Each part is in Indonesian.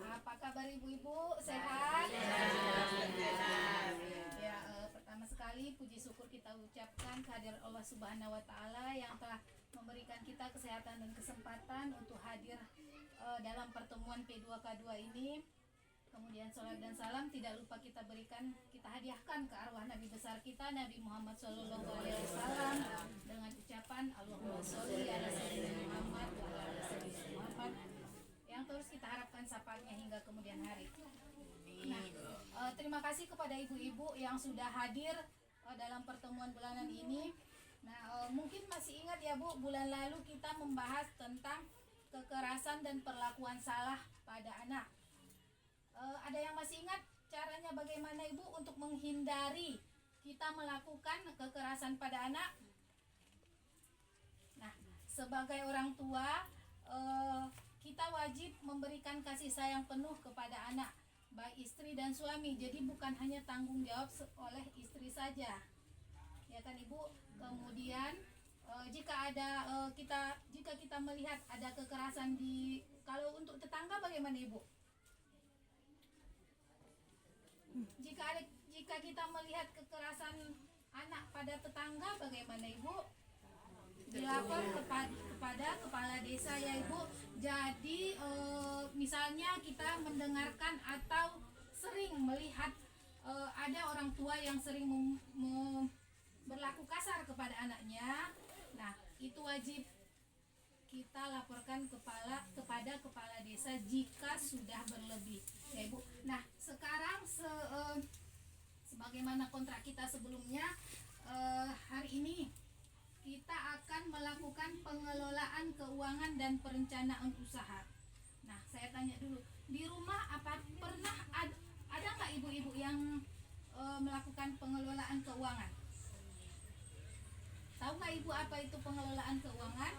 Apa kabar ibu-ibu? Sehat? Ya, pertama sekali puji syukur kita ucapkan kehadiran Allah Subhanahu wa taala yang telah memberikan kita kesehatan dan kesempatan untuk hadir dalam pertemuan P2K2 ini. Kemudian salat dan salam tidak lupa kita berikan, kita hadiahkan ke arwah Nabi besar kita Nabi Muhammad SAW dengan ucapan Allahumma sholli ala sayyidina Muhammad wa ala sayyidina Muhammad yang terus kita harapkan syafaatnya hingga kemudian hari. Nah, terima kasih kepada ibu-ibu yang sudah hadir dalam pertemuan bulanan ini. Nah, mungkin masih ingat ya Bu, bulan lalu kita membahas tentang kekerasan dan perlakuan salah pada anak. Ada yang masih ingat caranya bagaimana Ibu untuk menghindari kita melakukan kekerasan pada anak? Nah, sebagai orang tua, kita wajib memberikan kasih sayang penuh kepada anak, baik istri dan suami. Jadi bukan hanya tanggung jawab oleh istri saja, ya kan Ibu. Kemudian jika kita melihat ada kekerasan kalau untuk tetangga bagaimana Ibu? Jika kita melihat kekerasan anak pada tetangga bagaimana Ibu? Dilapor kepada kepala desa ya Ibu. Jadi misalnya kita mendengarkan atau sering melihat ada orang tua yang sering berlaku kasar kepada anaknya. Nah, itu wajib kita laporkan kepada kepala desa jika sudah berlebih ya Ibu. Nah, sekarang sebagaimana kontrak kita sebelumnya, hari ini kita akan melakukan pengelolaan keuangan dan perencanaan usaha. Nah, saya tanya dulu, di rumah pernah ada nggak ibu-ibu yang melakukan pengelolaan keuangan? Tahu nggak Ibu apa itu pengelolaan keuangan?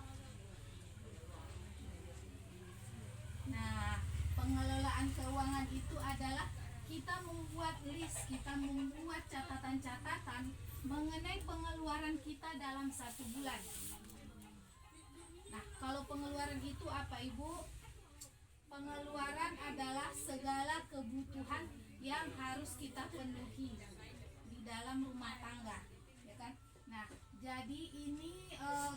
Nah, pengelolaan keuangan itu adalah kita membuat list, kita membuat catatan-catatan mengenai pengeluaran kita dalam satu bulan. Nah, kalau pengeluaran itu apa Ibu? Pengeluaran adalah segala kebutuhan yang harus kita penuhi di dalam rumah tangga, ya kan? Nah, jadi ini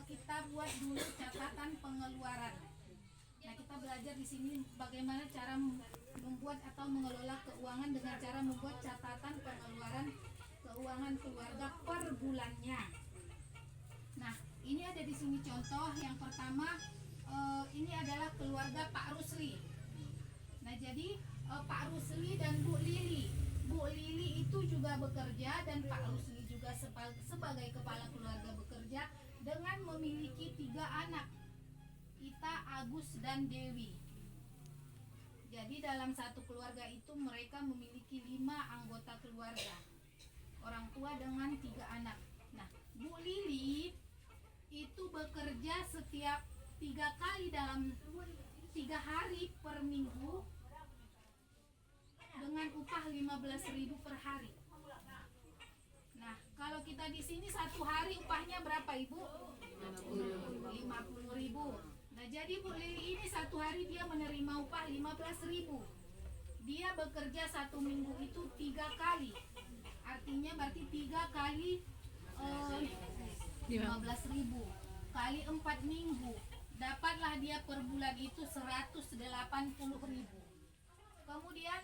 kita buat dulu catatan pengeluaran. Nah, kita belajar di sini bagaimana cara membuat atau mengelola keuangan dengan cara membuat catatan pengeluaran keuangan keluarga per bulannya. Nah, ini ada di sini contoh. Yang pertama, ini adalah keluarga Pak Rusli. Nah, jadi Pak Rusli dan Bu Lili. Bu Lili itu juga bekerja dan Pak Rusli juga sebagai kepala keluarga bekerja dengan memiliki 3 anak. Ita, Agus, dan Dewi. Jadi dalam satu keluarga itu mereka memiliki 5 anggota keluarga, orang tua dengan 3 anak. Nah, Bu Lili itu bekerja setiap 3 kali dalam 3 hari per minggu dengan upah 15.000 per hari. Nah, kalau kita di sini satu hari upahnya berapa Ibu? 50.000. Nah, jadi Bu Lili ini satu hari dia menerima upah 15.000. Dia bekerja satu minggu itu 3 kali. Artinya berarti 3 kali 15.000 kali 4 minggu. Dapatlah dia per bulan itu 180.000. Kemudian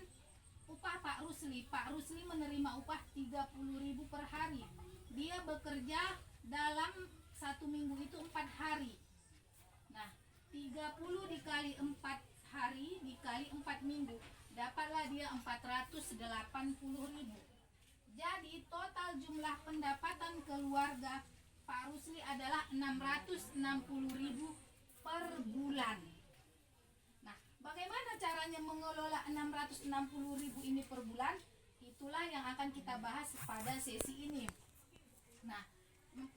upah Pak Rusli. Pak Rusli menerima upah 30.000 per hari. Dia bekerja dalam satu minggu itu 4 hari. Nah, 30 dikali 4 hari dikali 4 minggu, dapatlah dia 480.000. Jadi total jumlah pendapatan keluarga Pak Rusli adalah 660.000 per bulan. Nah, bagaimana caranya mengelola 660.000 ini per bulan? Itulah yang akan kita bahas pada sesi ini. Nah,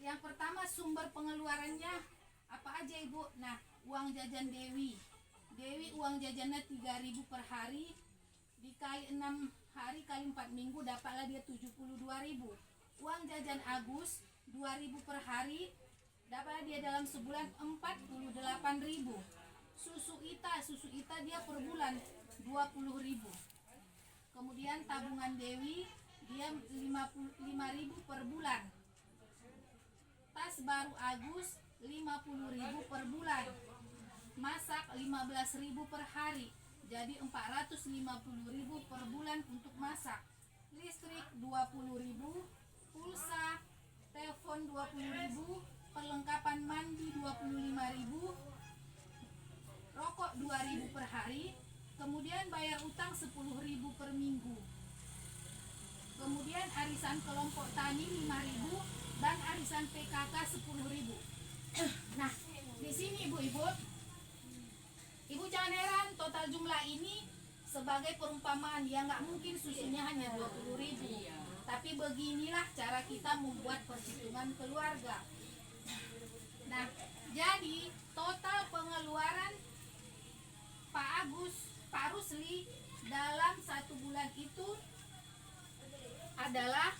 yang pertama sumber pengeluarannya apa aja Ibu? Nah, uang jajan Dewi. Dewi uang jajannya 3.000 per hari dikali 6 hari kali 4 minggu dapatlah dia 72.000. Uang jajan Agus 2.000 per hari dapatlah dia dalam sebulan 48.000. Susu Ita dia per bulan 20.000. Kemudian tabungan Dewi dia 55.000 per bulan. Tas baru Agus 50.000 per bulan. Masak 15.000 per hari. Jadi 450.000 per bulan untuk masak. Listrik 20.000, pulsa, telepon 20.000, perlengkapan mandi 25.000, rokok 2.000 per hari, kemudian bayar utang 10.000 per minggu. Kemudian arisan kelompok tani 5.000 dan arisan PKK 10.000. Nah, di sini ibu-ibu jangan heran total jumlah ini sebagai perumpamaan, ya nggak mungkin susunya hanya 20.000. Tapi beginilah cara kita membuat perhitungan keluarga. Nah, jadi total pengeluaran Pak Rusli dalam 1 bulan itu adalah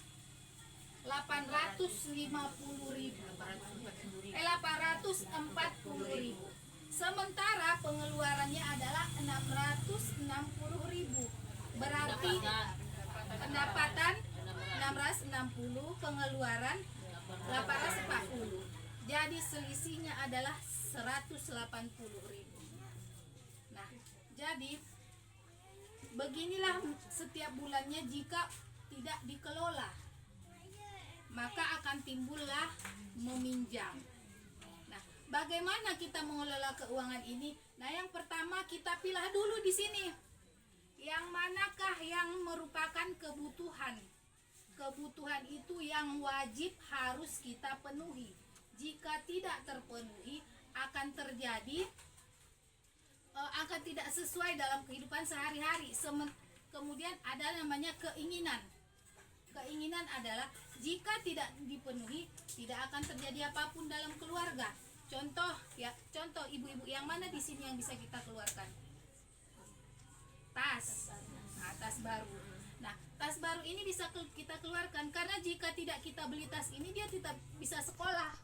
840.000. Sementara pengeluarannya adalah 660.000. Berarti pendapatan 660, pengeluaran 840. Jadi selisihnya adalah 180.000. Nah, jadi beginilah setiap bulannya jika tidak dikelola, maka akan timbullah meminjam. Nah, bagaimana kita mengelola keuangan ini? Nah, yang pertama kita pilah dulu di sini. Yang manakah yang merupakan kebutuhan? Kebutuhan itu yang wajib harus kita penuhi. Jika tidak terpenuhi, akan terjadi akan tidak sesuai dalam kehidupan sehari-hari. Kemudian ada namanya keinginan. Keinginan adalah jika tidak dipenuhi, tidak akan terjadi apapun dalam keluarga. Contoh ibu-ibu yang mana di sini yang bisa kita keluarkan? Tas. Nah, tas baru. Nah, tas baru ini bisa kita keluarkan karena jika tidak kita beli tas ini, dia tidak bisa sekolah.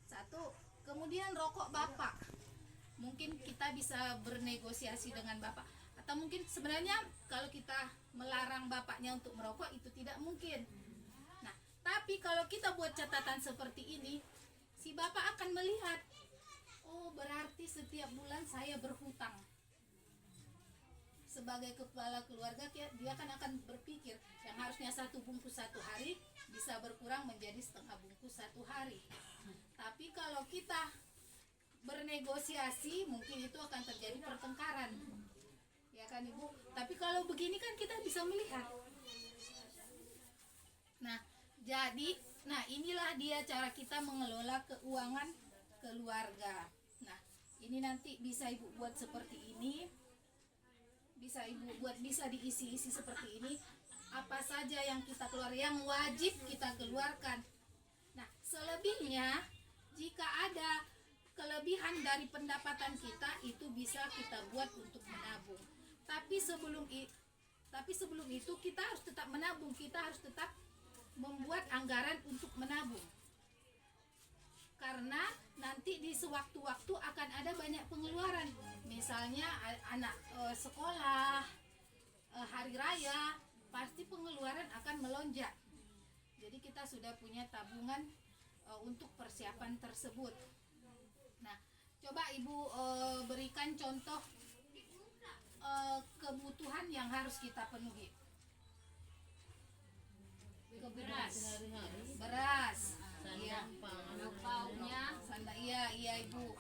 Satu. Kemudian rokok bapak. Mungkin kita bisa bernegosiasi dengan bapak, atau mungkin sebenarnya kalau kita melarang bapaknya untuk merokok itu tidak mungkin. Nah, tapi kalau kita buat catatan seperti ini, si bapak akan melihat, oh berarti setiap bulan saya berhutang. Sebagai kepala keluarga dia akan berpikir yang harusnya 1 bungkus 1 hari bisa berkurang menjadi setengah bungkus 1 hari. Tapi kalau kita bernegosiasi, mungkin itu akan terjadi pertengkaran, ya kan ibu? Tapi kalau begini kan kita bisa melihat. Nah, inilah dia cara kita mengelola keuangan keluarga. Nah, ini nanti bisa ibu buat seperti ini, bisa diisi-isi seperti ini. Apa saja yang kita keluar, yang wajib kita keluarkan. Nah, selebihnya jika ada kelebihan dari pendapatan kita, itu bisa kita buat untuk menabung. Tapi sebelum itu kita harus tetap menabung, kita harus tetap membuat anggaran untuk menabung. Karena nanti di sewaktu-waktu akan ada banyak pengeluaran. Misalnya anak sekolah, hari raya, pasti pengeluaran akan melonjak. Jadi kita sudah punya tabungan untuk persiapan tersebut. Nah, coba ibu berikan contoh kebutuhan yang harus kita penuhi. Beras, iya, iya ibu.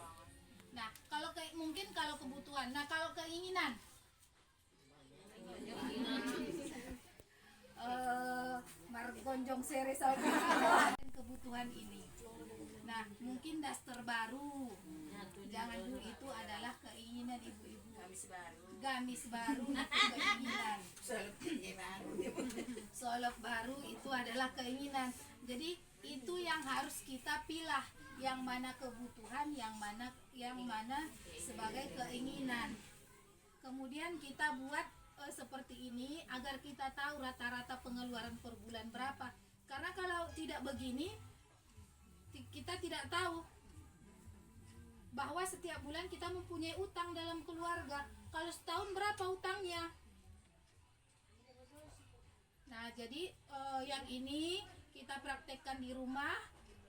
Nah, kalau mungkin kalau kebutuhan, nah kalau keinginan, margonjong sere kebutuhan ini. Nah, mungkin daster baru. Jangan dulu, itu adalah keinginan ibu-ibu. Gamis baru itu keinginan. Solok baru itu adalah keinginan. Jadi itu yang harus kita pilah, yang mana kebutuhan, yang mana sebagai keinginan. Kemudian kita buat seperti ini agar kita tahu rata-rata pengeluaran per bulan berapa. Karena kalau tidak begini, kita tidak tahu. bahwa setiap bulan kita mempunyai utang dalam keluarga. Kalau setahun berapa utangnya? Nah, jadi yang ini kita praktekkan di rumah.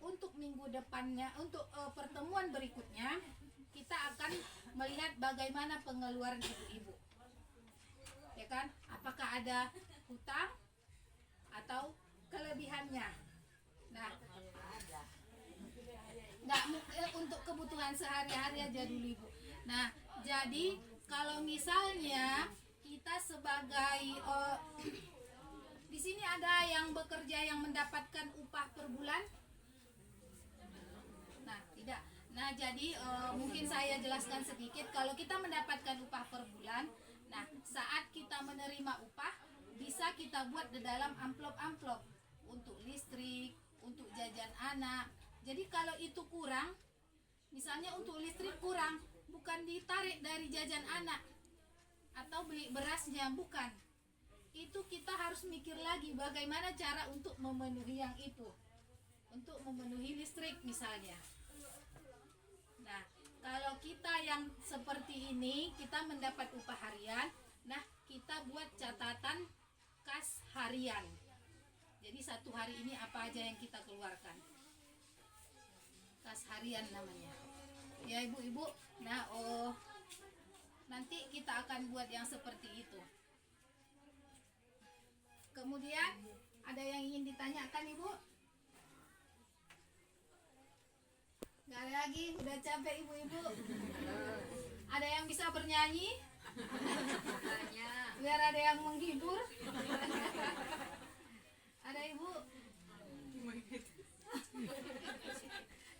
Untuk minggu depannya, untuk pertemuan berikutnya, kita akan melihat bagaimana pengeluaran ibu-ibu. Ya kan? Apakah ada hutang atau kelebihannya? Nah, untuk kebutuhan sehari-hari aja dulu ibu. Nah, jadi kalau misalnya kita sebagai di sini ada yang bekerja yang mendapatkan upah per bulan. Nah, tidak. Nah, jadi mungkin saya jelaskan sedikit. Kalau kita mendapatkan upah per bulan, nah saat kita menerima upah, bisa kita buat di dalam amplop-amplop untuk listrik, untuk jajan anak. Jadi kalau itu kurang, misalnya untuk listrik kurang, bukan ditarik dari jajan anak atau beli berasnya, bukan. Itu kita harus mikir lagi bagaimana cara untuk memenuhi yang itu. Untuk memenuhi listrik misalnya. Nah, kalau kita yang seperti ini, kita mendapat upah harian, nah kita buat catatan kas harian. Jadi satu hari ini apa aja yang kita keluarkan. Kas harian namanya. Ya ibu-ibu, nah nanti kita akan buat yang seperti itu. Kemudian ada yang ingin ditanyakan ibu? Gak ada lagi, udah capek ibu-ibu. Ada yang bisa bernyanyi? Biar ada yang menghibur. Ada ibu?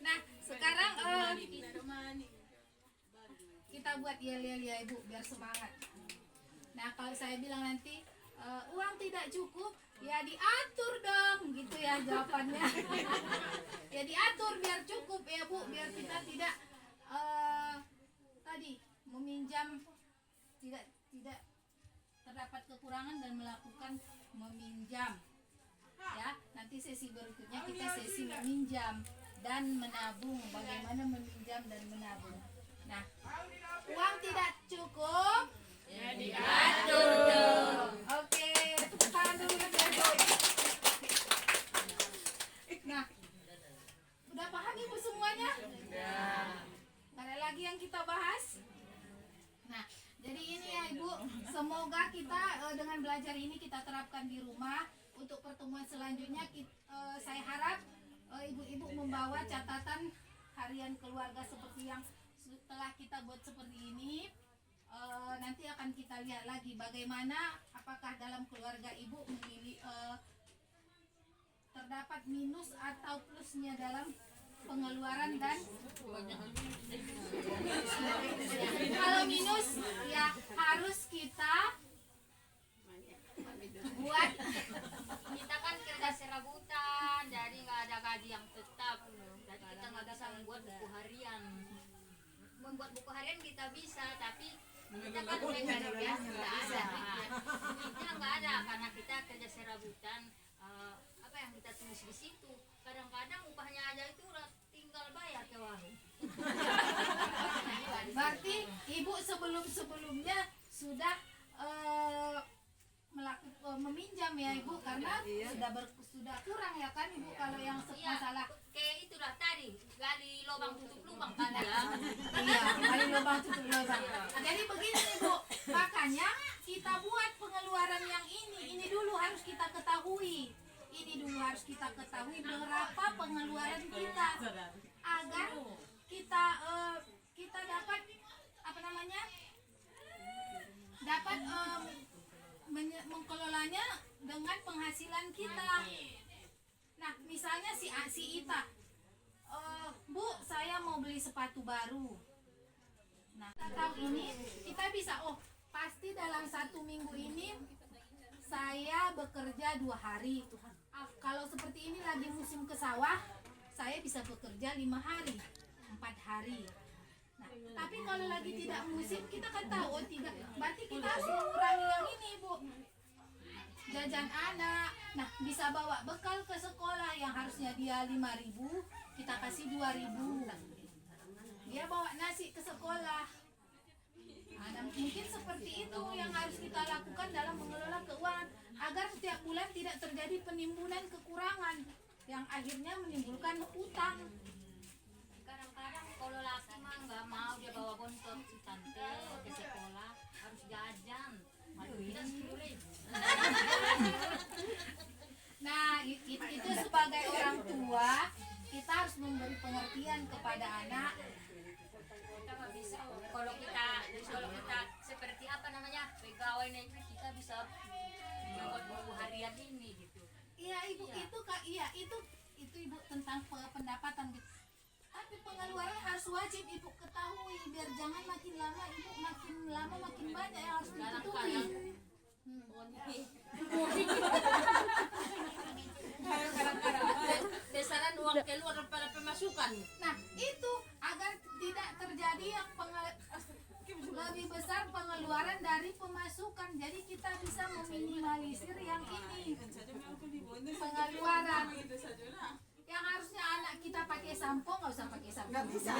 Nah, sekarang kita buat yel-yel ya ibu, biar semangat. Nah, kalau saya bilang nanti uang tidak cukup, ya diatur dong, gitu ya jawabannya. Ya diatur biar cukup ya bu, biar kita tidak tadi meminjam, tidak terdapat kekurangan dan melakukan meminjam. Ya, nanti sesi berikutnya kita sesi meminjam dan menabung, bagaimana meminjam dan menabung. Nah, uang tidak cukup, ya diatur dong. Oke, tepuk tangan dulu ya. Nah, udah paham ibu semuanya? Sudah. Gak ada lagi yang kita bahas? Nah, jadi ini ya ibu, semoga kita dengan belajar ini kita terapkan di rumah. Untuk pertemuan selanjutnya saya harap ibu-ibu membawa catatan harian keluarga seperti yang setelah kita buat seperti ini. Nanti akan kita lihat lagi bagaimana apakah dalam keluarga ibu memilih terdapat minus atau plusnya dalam pengeluaran dan kalau minus ya harus kita buat. Kita kan kerja serabutan, jadi nggak ada gaji yang tetap, jadi kita nggak bisa membuat buku harian. Membuat buku harian kita bisa, tapi kita kan hari biasa nggak ada. Duitnya nggak ada karena kita kerja serabutan. Apa yang kita tulis di situ? Kadang-kadang upahnya aja itu udah tinggal bayar ke warung. Berarti ibu sebelumnya sudah meminjam ya ibu, karena sudah kurang ya kan ibu, kalau yang masalah kayak itulah tadi gali lubang tutup lubang kan ya. iya, gali lubang tutup lubang. Jadi begini ibu, makanya kita buat pengeluaran yang ini dulu harus kita ketahui. Ini dulu harus kita ketahui berapa pengeluaran kita agar kita dapat apa namanya, dapat mengkelolanya dengan penghasilan kita. Nah, misalnya si Ita, Bu, saya mau beli sepatu baru. Nah, kita tahu ini, kita bisa, pasti dalam 1 minggu ini saya bekerja 2 hari. Kalau seperti ini lagi musim ke sawah, saya bisa bekerja 5 hari, 4 hari. Nah, tapi kalau lagi tidak musim, kita kan tahu tidak. Berarti kita harus mengurangi yang ini, Bu. Jajan anak. Nah, bisa bawa bekal ke sekolah yang harusnya dia 5.000, kita kasih 2.000. dia bawa nasi ke sekolah. Nah, mungkin seperti itu yang harus kita lakukan dalam mengelola keuangan agar setiap bulan tidak terjadi penimbunan kekurangan yang akhirnya menimbulkan utang. Kadang-kadang kalau laki mah nggak mau dia bawa bontot si tante ke sekolah, harus jajan. Malu kita 10.000. Nah, itu sebagai orang tua kita harus memberi pengertian kepada anak. Kita nggak bisa kalau kita seperti apa namanya pegawai negeri, kita bisa membuat buku harian ini gitu. Iya ibu, Iya. itu kak, iya itu ibu tentang pendapatan gitu. Tapi pengeluaran harus wajib ibu ketahui biar jangan makin lama makin banyak yang harus ditutupi. Kadang-kadang besaran uang keluar daripada pemasukan. Nah itu agar tidak terjadi yang lebih besar pengeluaran dari pemasukan. Jadi kita bisa meminimalisir yang ini pengeluaran. Yang harusnya anak kita pakai sampo nggak usah pakai sampo. Nggak bisa.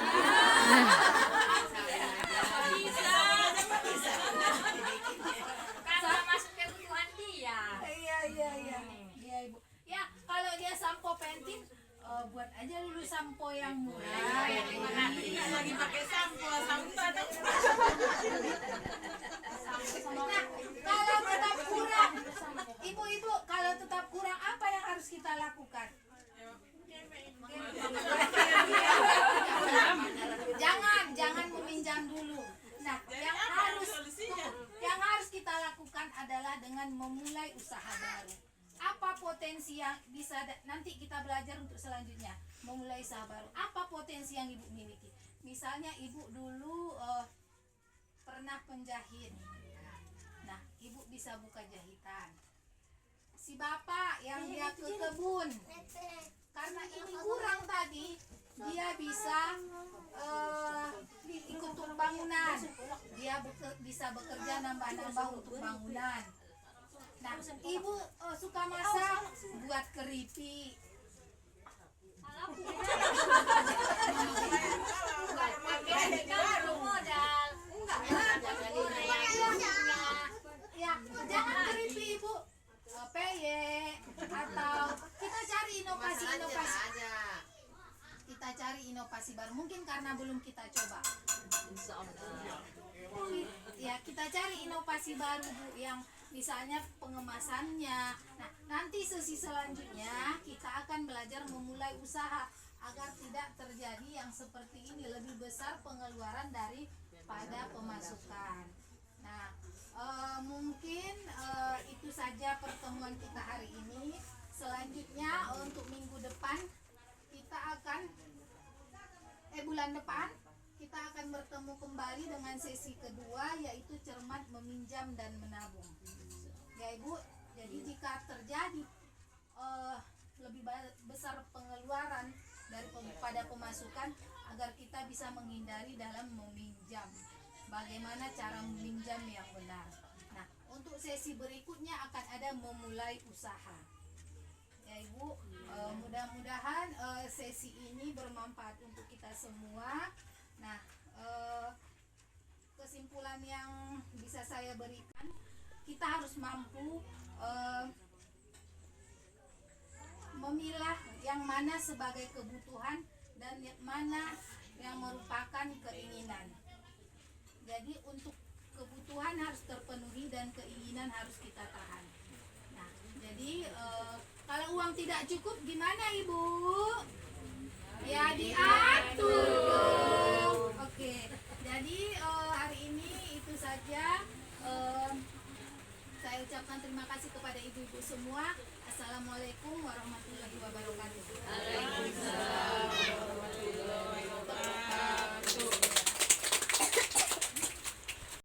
Karena masuk kebutuhan dia. Iya ibu. Ya kalau dia sampo pentin buat aja dulu sampo yang murah. Lagi pakai sampo, Nah, kalau tetap kurang, ibu-ibu kalau tetap kurang apa yang harus kita lakukan? Jangan meminjam dulu. Nah, yang harus kita lakukan adalah dengan memulai usaha baru. Apa potensi yang bisa nanti kita belajar untuk selanjutnya memulai usaha baru. Apa potensi yang ibu miliki? Misalnya ibu dulu pernah penjahit. Nah, ibu bisa buka jahitan. Si bapak yang dia ke kebun, karena ini kurang tadi, dia bisa ikut untuk bangunan. Dia bisa bekerja nambah-nambah untuk bangunan. Nah, ibu suka masak, buat keripik. Ya, jangan keripik ibu, peye atau kita cari inovasi. Kita cari inovasi baru. Mungkin karena belum kita coba. Ya, kita cari inovasi baru Bu, yang misalnya pengemasannya. Nah, nanti sesi selanjutnya kita akan belajar memulai usaha agar tidak terjadi yang seperti ini, lebih besar pengeluaran daripada pemasukan. Nah, mungkin itu saja pertemuan kita hari ini. Selanjutnya untuk minggu depan kita akan bulan depan kita akan bertemu kembali dengan sesi kedua, yaitu cermat meminjam dan menabung. Ya Ibu, jadi jika terjadi lebih besar pengeluaran daripada pemasukan, agar kita bisa menghindari dalam meminjam. Bagaimana cara meminjam yang benar. Nah, untuk sesi berikutnya akan ada memulai usaha. Ya Ibu, mudah-mudahan sesi ini bermanfaat untuk kita semua. Nah, kesimpulan yang bisa saya berikan, kita harus mampu memilah yang mana sebagai kebutuhan dan yang mana yang merupakan keinginan. Jadi untuk kebutuhan harus terpenuhi dan keinginan harus kita tahan. Nah, jadi kalau uang tidak cukup gimana Ibu? Ya diatur dong. Oke, jadi hari ini itu saja. Saya ucapkan terima kasih kepada ibu-ibu semua. Assalamualaikum warahmatullahi wabarakatuh. Waalaikumsalam warahmatullahi wabarakatuh.